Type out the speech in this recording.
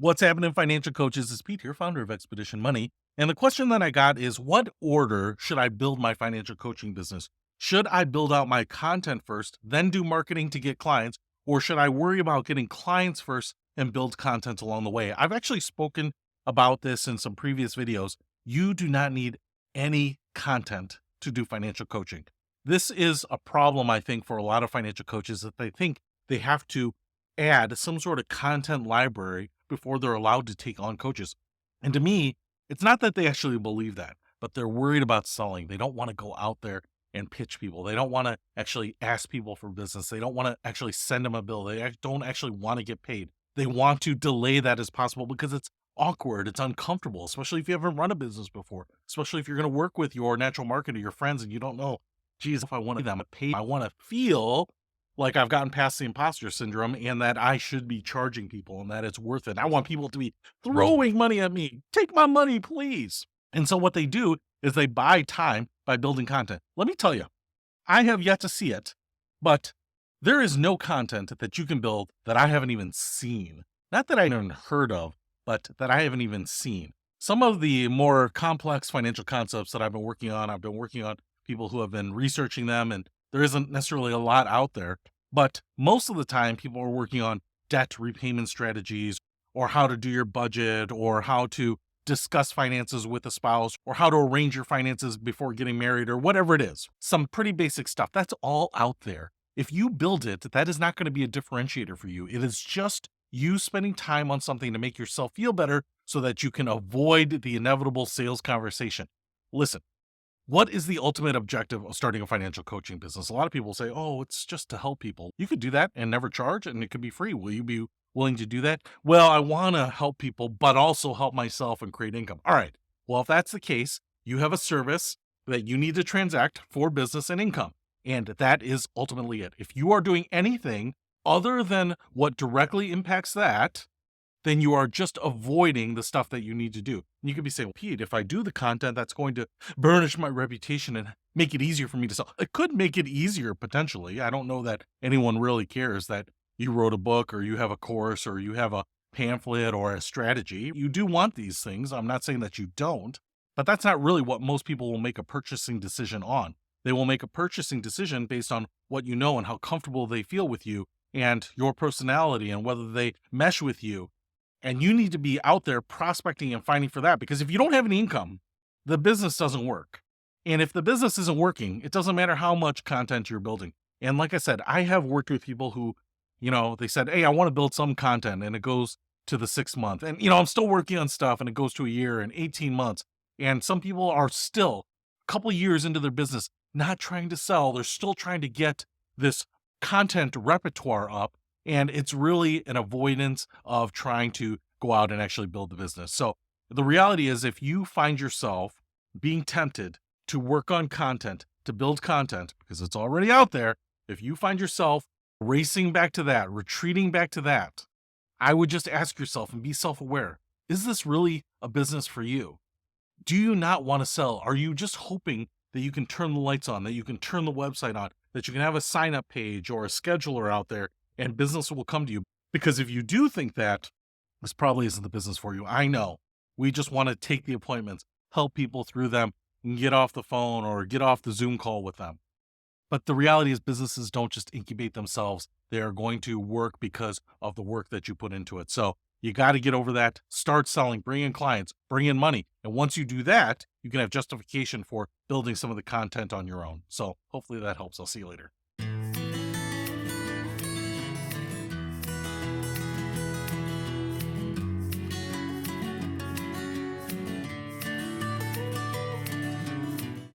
What's happening, financial coaches? Is Pete here, founder of Expedition Money. And the question that I got is, what order should I build my financial coaching business? Should I build out my content first, then do marketing to get clients, or should I worry about getting clients first and build content along the way? I've actually spoken about this in some previous videos. You do not need any content to do financial coaching. This is a problem, I think, for a lot of financial coaches, that they think they have to add some sort of content library before they're allowed to take on coaches. And to me, it's not that they actually believe that, but they're worried about selling. They don't want to go out there and pitch people. They don't want to actually ask people for business. They don't want to actually send them a bill. Don't actually want to get paid. They want to delay that as possible because it's awkward. It's uncomfortable, especially if you haven't run a business before, especially if you're going to work with your natural marketer, your friends, and you don't know, geez, if I want to them pay, I want to feel like I've gotten past the imposter syndrome and that I should be charging people and that it's worth it. I want people to be throwing money at me. Take my money, please. And so what they do is they buy time by building content. Let me tell you, I have yet to see it, but there is no content that you can build that I haven't even seen. Not that I haven't heard of, but that I haven't even seen. Some of the more complex financial concepts that I've been working on, people who have been researching them, and there isn't necessarily a lot out there, but most of the time people are working on debt repayment strategies, or how to do your budget, or how to discuss finances with a spouse, or how to arrange your finances before getting married, or whatever it is. Some pretty basic stuff. That's all out there. If you build it, that is not going to be a differentiator for you. It is just you spending time on something to make yourself feel better so that you can avoid the inevitable sales conversation. Listen, what is the ultimate objective of starting a financial coaching business? A lot of people say, oh, it's just to help people. You could do that and never charge, and it could be free. Will you be willing to do that? Well, I want to help people, but also help myself and create income. All right. Well, if that's the case, you have a service that you need to transact for business and income. And that is ultimately it. If you are doing anything other than what directly impacts that, then you are just avoiding the stuff that you need to do. And you could be saying, well, Pete, if I do the content, that's going to burnish my reputation and make it easier for me to sell. It could make it easier potentially. I don't know that anyone really cares that you wrote a book, or you have a course, or you have a pamphlet or a strategy. You do want these things. I'm not saying that you don't, but that's not really what most people will make a purchasing decision on. They will make a purchasing decision based on what you know and how comfortable they feel with you and your personality and whether they mesh with you. And you need to be out there prospecting and finding for that, because if you don't have any income, the business doesn't work. And if the business isn't working, it doesn't matter how much content you're building. And like I said, I have worked with people who, they said, hey, I want to build some content, and it goes to the 6th month. And, I'm still working on stuff, and it goes to a year and 18 months. And some people are still a couple years into their business, not trying to sell. They're still trying to get this content repertoire up. And it's really an avoidance of trying to go out and actually build the business. So the reality is, if you find yourself being tempted to work on content, to build content, because it's already out there, if you find yourself racing back to that, retreating back to that, I would just ask yourself and be self-aware. Is this really a business for you? Do you not want to sell? Are you just hoping that you can turn the lights on, that you can turn the website on, that you can have a sign-up page or a scheduler out there and business will come to you? Because if you do think that, this probably isn't the business for you. I know. We just want to take the appointments, help people through them, and get off the phone or get off the Zoom call with them. But the reality is, businesses don't just incubate themselves. They are going to work because of the work that you put into it. So you got to get over that, start selling, bring in clients, bring in money. And once you do that, you can have justification for building some of the content on your own. So hopefully that helps. I'll see you later.